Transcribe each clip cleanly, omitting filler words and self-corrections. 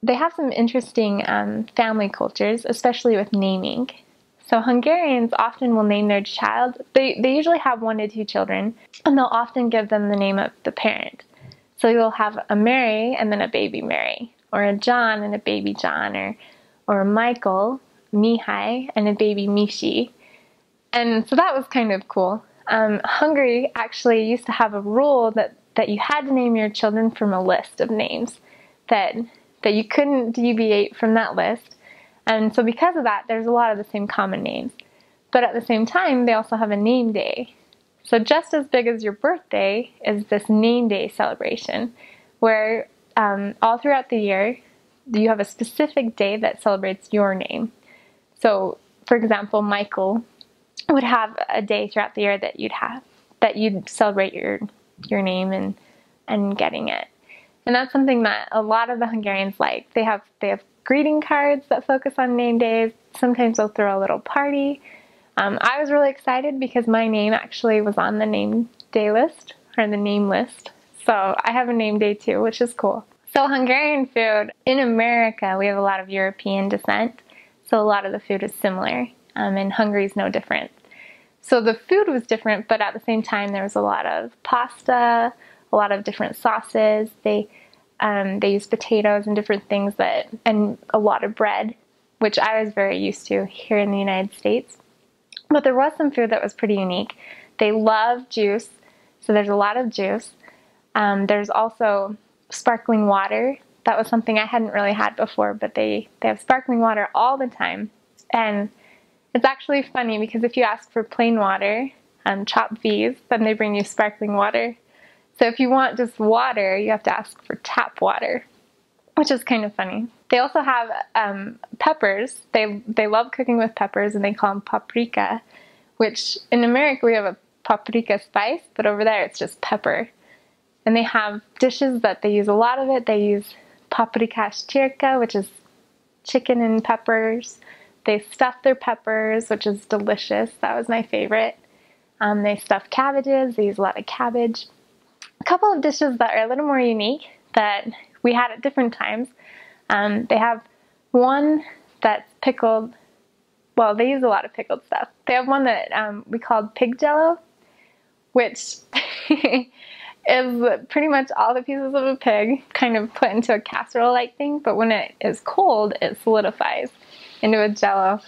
they have some interesting family cultures, especially with naming. So Hungarians often will name their child. They usually have 1 to 2 children, and they'll often give them the name of the parent. So you'll have a Mary and then a baby Mary, or a John and a baby John, or a Michael, Mihai, and a baby Mishi. And so that was kind of cool. Hungary actually used to have a rule that you had to name your children from a list of names, that you couldn't deviate from that list. And so because of that, there's a lot of the same common names. But at the same time, they also have a name day. So just as big as your birthday is this name day celebration, where all throughout the year, you have a specific day that celebrates your name. So, for example, Michael would have a day throughout the year that you'd celebrate your name and getting it. And that's something that a lot of the Hungarians like. They have greeting cards that focus on name days. Sometimes they'll throw a little party. I was really excited because my name actually was on the name day list, or the name list. So I have a name day too, which is cool. So Hungarian food, in America, we have a lot of European descent. So a lot of the food is similar, and Hungary's no different. So the food was different, but at the same time, there was a lot of pasta, a lot of different sauces. They use potatoes and different things and a lot of bread, which I was very used to here in the United States. But there was some food that was pretty unique. They love juice, so there's a lot of juice. There's also sparkling water. That was something I hadn't really had before, but they have sparkling water all the time. And it's actually funny because if you ask for plain water, chopped V's, then they bring you sparkling water. So if you want just water, you have to ask for tap water, which is kind of funny. They also have peppers. They love cooking with peppers, and they call them paprika, which in America we have a paprika spice, but over there it's just pepper. And they have dishes that they use a lot of it. They use paprika shchirka, which is chicken and peppers. They stuff their peppers, which is delicious. That was my favorite. They stuff cabbages. They use a lot of cabbage. A couple of dishes that are a little more unique that we had at different times. They have one that's pickled. Well, they use a lot of pickled stuff. They have one that we called pig jello, which is pretty much all the pieces of a pig kind of put into a casserole-like thing, but when it is cold, it solidifies into a jello.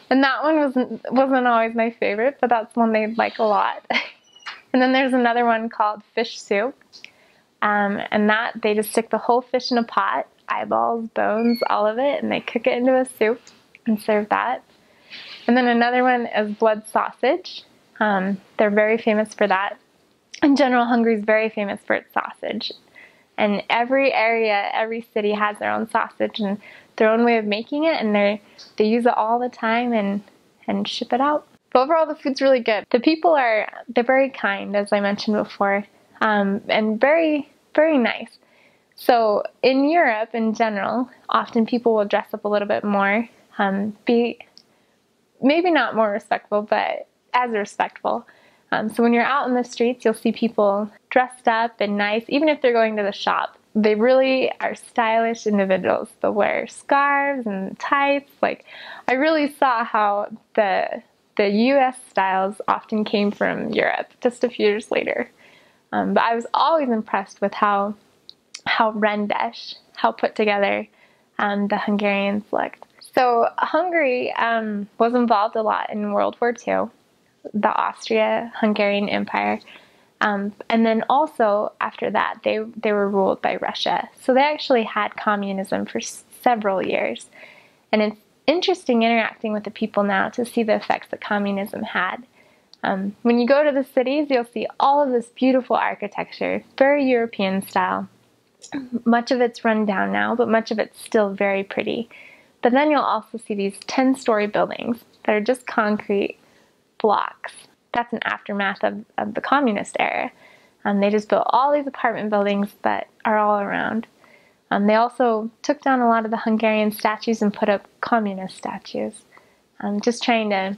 And that one wasn't always my favorite, but that's one they like a lot. And then there's another one called fish soup, and that they just stick the whole fish in a pot, eyeballs, bones, all of it, and they cook it into a soup and serve that. And then another one is blood sausage. They're very famous for that. In general, Hungary is very famous for its sausage. And every area, every city has their own sausage and their own way of making it, and they use it all the time and ship it out. But overall, the food's really good. The people they're very kind, as I mentioned before, and very, very nice. So in Europe, in general, often people will dress up a little bit more, be maybe not more respectful, but as respectful. So when you're out in the streets, you'll see people dressed up and nice, even if they're going to the shop. They really are stylish individuals. They'll wear scarves and tights. Like, I really saw how the U.S. styles often came from Europe just a few years later. But I was always impressed with how rendish, how put together the Hungarians looked. So Hungary was involved a lot in World War II, the Austria-Hungarian Empire. And then also after that, they were ruled by Russia. So they actually had communism for several years. And it's interesting interacting with the people now to see the effects that communism had. When you go to the cities, you'll see all of this beautiful architecture, very European style. Much of it's run down now, but much of it's still very pretty. But then you'll also see these 10-story buildings that are just concrete blocks. That's an aftermath of the communist era. They just built all these apartment buildings that are all around. They also took down a lot of the Hungarian statues and put up communist statues, just trying to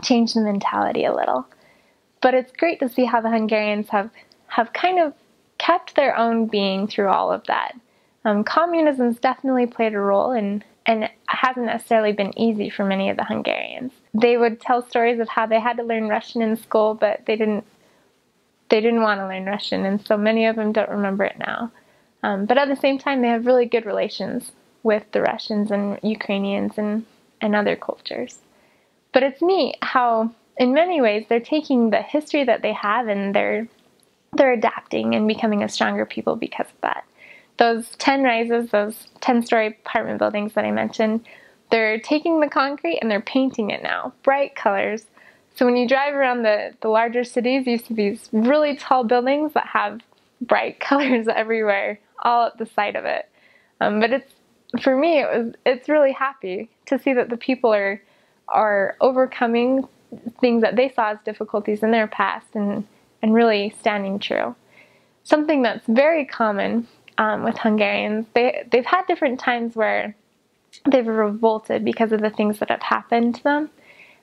change the mentality a little. But it's great to see how the Hungarians have kind of kept their own being through all of that. Communism's definitely played a role, and it hasn't necessarily been easy for many of the Hungarians. They would tell stories of how they had to learn Russian in school, but they didn't want to learn Russian, and so many of them don't remember it now. But at the same time, they have really good relations with the Russians and Ukrainians and other cultures. But it's neat how, in many ways, they're taking the history that they have and they're adapting and becoming a stronger people because of that. Those 10 rises, those 10-story apartment buildings that I mentioned, they're taking the concrete and they're painting it now, bright colors. So when you drive around the larger cities, you see these really tall buildings that have bright colors everywhere, all at the side of it. But for me, it's really happy to see that the people are overcoming things that they saw as difficulties in their past and really standing true. Something that's very common with Hungarians, they've had different times where they've revolted because of the things that have happened to them.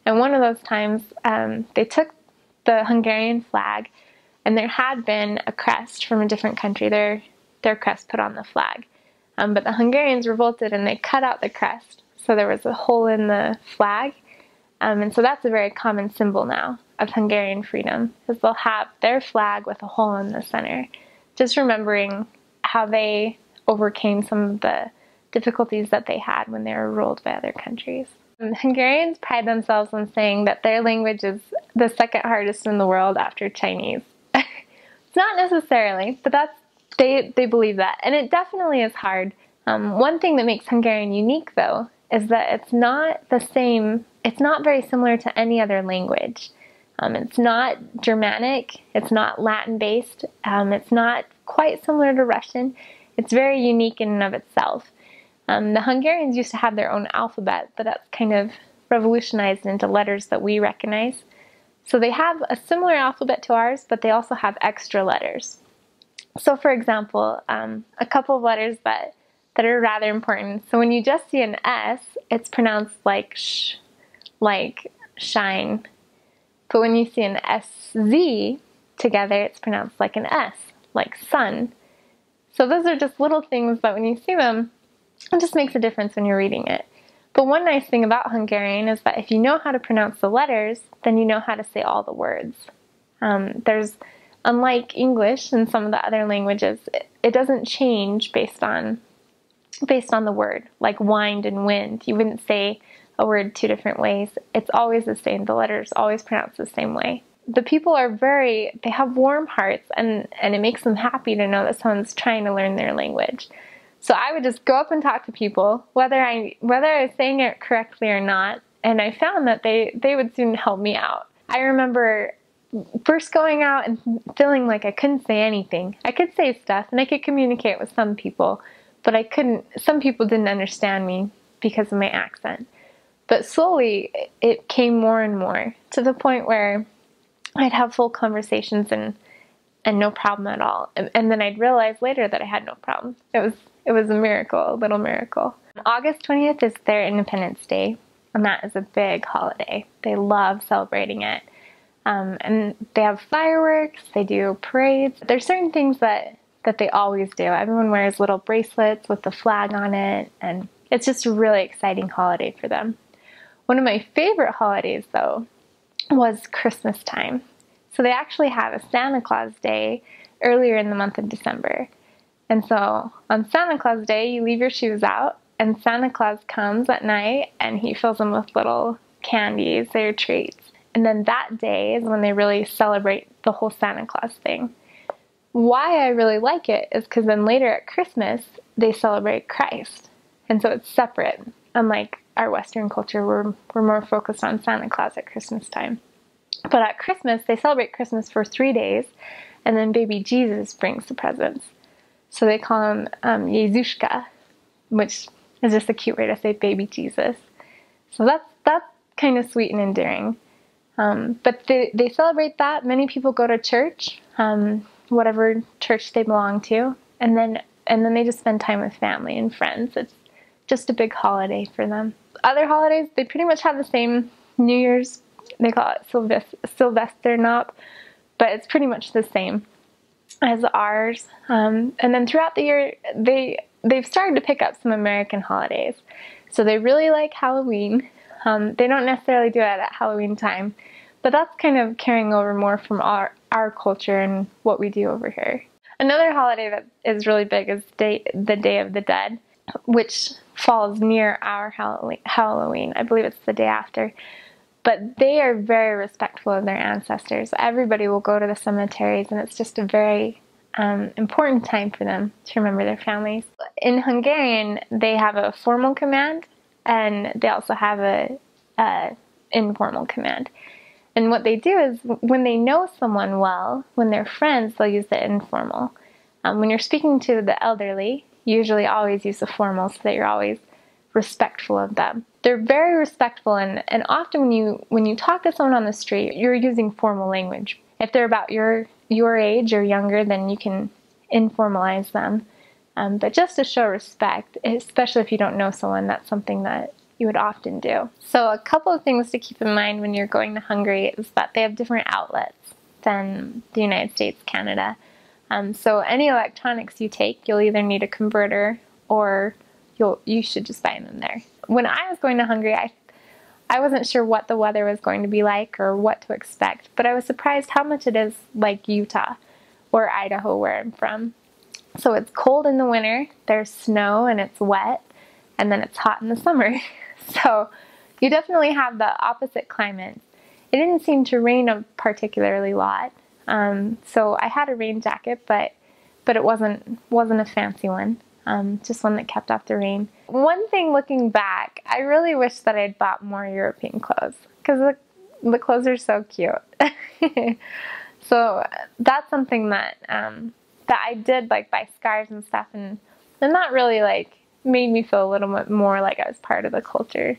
And one of those times, they took the Hungarian flag, and there had been a crest from a different country, their crest put on the flag. But the Hungarians revolted and they cut out the crest, so there was a hole in the flag. And so that's a very common symbol now of Hungarian freedom, is they'll have their flag with a hole in the center, just remembering how they overcame some of the difficulties that they had when they were ruled by other countries. Hungarians pride themselves on saying that their language is the second hardest in the world after Chinese. It's not necessarily, but they believe that, and it definitely is hard. One thing that makes Hungarian unique, though, is that it's not the same. It's not very similar to any other language. It's not Germanic. It's not Latin-based. It's not quite similar to Russian. It's very unique in and of itself. The Hungarians used to have their own alphabet, but that's kind of revolutionized into letters that we recognize. So they have a similar alphabet to ours, but they also have extra letters. So for example, a couple of letters that are rather important. So when you just see an S, it's pronounced like sh, like shine. But when you see an SZ together, it's pronounced like an S, like sun. So those are just little things that when you see them, it just makes a difference when you're reading it. But one nice thing about Hungarian is that if you know how to pronounce the letters, then you know how to say all the words. Unlike English and some of the other languages, it doesn't change based on the word, like wind and wind. You wouldn't say a word two different ways. It's always the same. The letters always pronounced the same way. The people they have warm hearts, and it makes them happy to know that someone's trying to learn their language. So I would just go up and talk to people, whether I was saying it correctly or not, and I found that they would soon help me out. I remember first going out and feeling like I couldn't say anything. I could say stuff and I could communicate with some people, but some people didn't understand me because of my accent. But slowly it came more and more to the point where I'd have full conversations and no problem at all. And then I'd realize later that I had no problem. It was a miracle, a little miracle. August 20th is their Independence Day, and that is a big holiday. They love celebrating it. And they have fireworks, they do parades. There's certain things that they always do. Everyone wears little bracelets with the flag on it, and it's just a really exciting holiday for them. One of my favorite holidays, though, was Christmas time. So they actually have a Santa Claus Day earlier in the month of December. And so on Santa Claus Day, you leave your shoes out, and Santa Claus comes at night, and he fills them with little candies, their treats. And then that day is when they really celebrate the whole Santa Claus thing. Why I really like it is because then later at Christmas, they celebrate Christ. And so it's separate. Unlike our Western culture, we're more focused on Santa Claus at Christmas time. But at Christmas, they celebrate Christmas for 3 days, and then baby Jesus brings the presents. So they call him Jezushka, which is just a cute way to say baby Jesus. So that's kind of sweet and endearing. But they celebrate that. Many people go to church, whatever church they belong to, and then they just spend time with family and friends. It's just a big holiday for them. Other holidays, they pretty much have the same. New Year's, they call it Silvesternap, but it's pretty much the same as ours. And then throughout the year, they've started to pick up some American holidays. So they really like Halloween. They don't necessarily do it at Halloween time, but that's kind of carrying over more from our culture and what we do over here. Another holiday that is really big is the Day of the Dead, which falls near our Halloween. I believe it's the day after. But they are very respectful of their ancestors. Everybody will go to the cemeteries, and it's just a very important time for them to remember their families. In Hungarian, they have a formal command, and they also have a informal command. And what they do is, when they know someone well, when they're friends, they'll use the informal. When you're speaking to the elderly, you usually always use the formal so that you're always respectful of them. They're very respectful, and often when you talk to someone on the street, you're using formal language. If they're about your age or younger, then you can informalize them. But just to show respect, especially if you don't know someone, that's something that you would often do. So a couple of things to keep in mind when you're going to Hungary is that they have different outlets than the United States, Canada. So any electronics you take, you'll either need a converter or you should just buy them there. When I was going to Hungary, I wasn't sure what the weather was going to be like or what to expect, but I was surprised how much it is like Utah or Idaho, where I'm from. So it's cold in the winter, there's snow and it's wet, and then it's hot in the summer. So you definitely have the opposite climate. It didn't seem to rain a particularly lot. So I had a rain jacket, but it wasn't a fancy one. Just one that kept off the rain. One thing looking back, I really wish that I'd bought more European clothes, because the clothes are so cute. So that's something that I did, like, buy scarves and stuff, and that really, like, made me feel a little bit more like I was part of the culture.